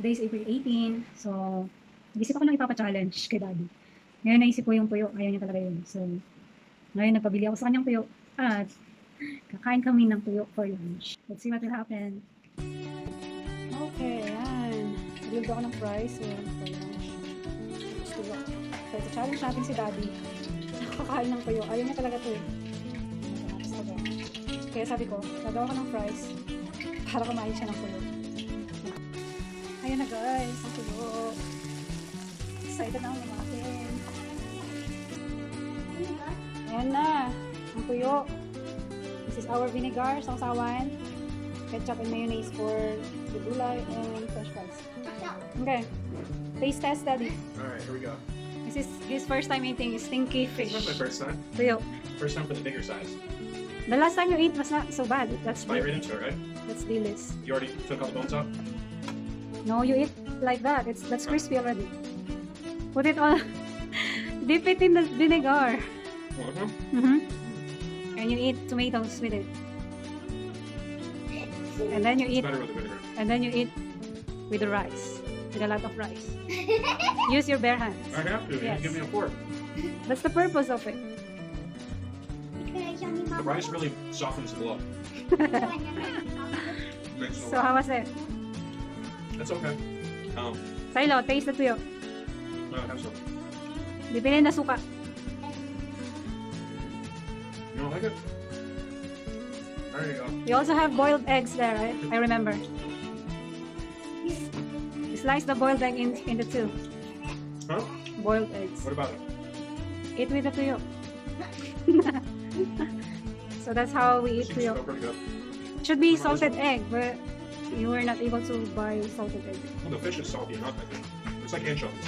Today is April 18. So, nag-isip ako ng ipapa-challenge kay Daddy. Ngayon naisip ko yung tuyo. Ayaw niya talaga yun. So, ngayon nagpabili ako sa kanyang tuyo. At kakain kami ng tuyo for lunch. Let's see what will happen. Okay, yan. Build ako ng fries for lunch. So, challenge natin si Daddy. Kakain ng tuyo. Ayaw niya talaga tuyo. Kaya sabi ko, gagawa ko ng fries para kumain siya ng tuyo. Ayan na guys, ang tuyo. Excited na ako lumakin. Ayan na, ang tuyo. This is our vinegar, sausawan, ketchup and mayonnaise for the gulay and french fries. Okay, taste test, Daddy. Alright, here we go. This is his first time eating stinky fish. This is my first time. Tuyo. First time for the bigger size. The last time you ate was not so bad. That's Bite right into it, right? That's delicious. You already took all the bones out? No, you eat like that. That's crispy already. Put it all. Dip it in the vinegar. And you eat tomatoes with it. And then you It's eat. better with the vinegar. And then you eat with the rice. With a lot of rice. Use your bare hands. I have to. Yes. You give me a fork. That's the purpose of it. The rice really softens the blood. So how was it? That's okay. Silo, taste the tuyo. Have some. Dipinin na suka. You don't like it? There you go. You also have boiled eggs there, right? I remember. You slice the boiled egg into two. Huh? Boiled eggs. What about it? Eat with the tuyo. So that's how we eat Seems to tuyo. go pretty good. Should be salted egg, but you were not able to buy salted egg. Well, the fish is salty enough, I think. It's like anchovies.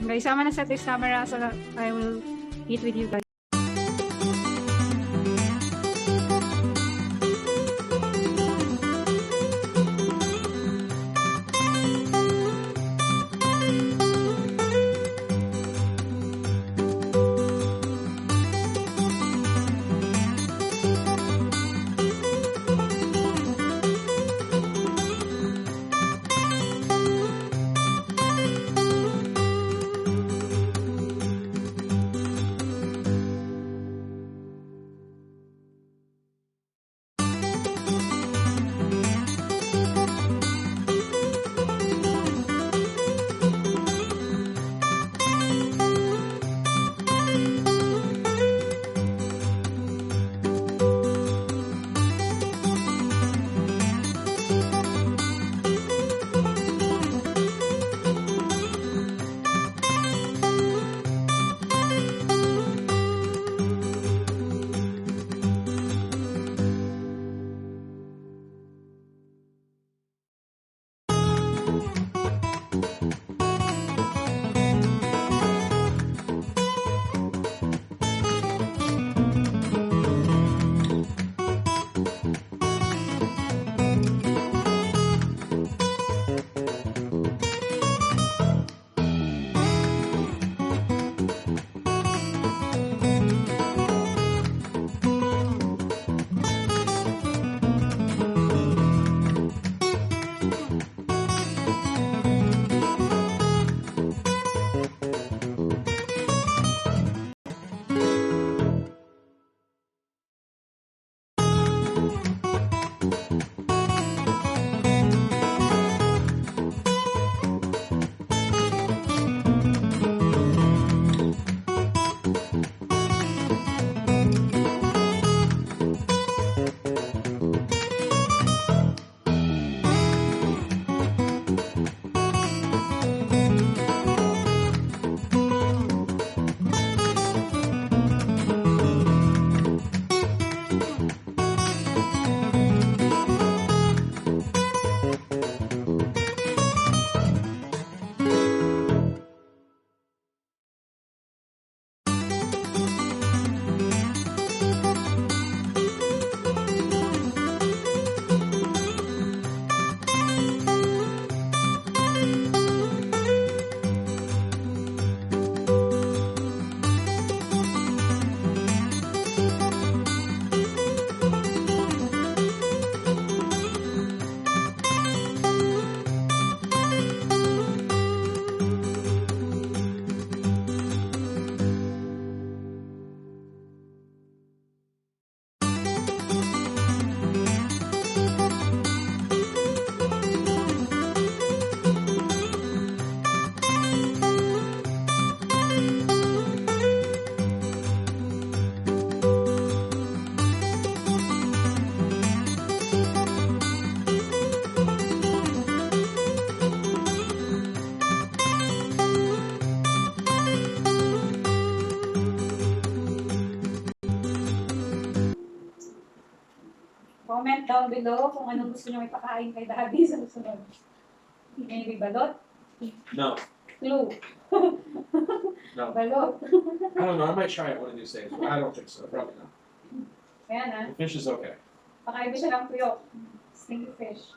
Okay, so I'm gonna set this camera so that I will eat with you guys. Comment down below kung anong gusto nyo ipakain kay Daddy sa susunod. Maybe balot? No. Clue? No. Balot? I don't know. I might try it one of these days, but I don't think so. Probably not. Ayan ah. The fish is okay. Pakain ko siya ng tuyo. Stinky fish.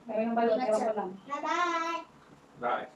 Pero yung balot, ewan ko lang. Bye-bye. Bye.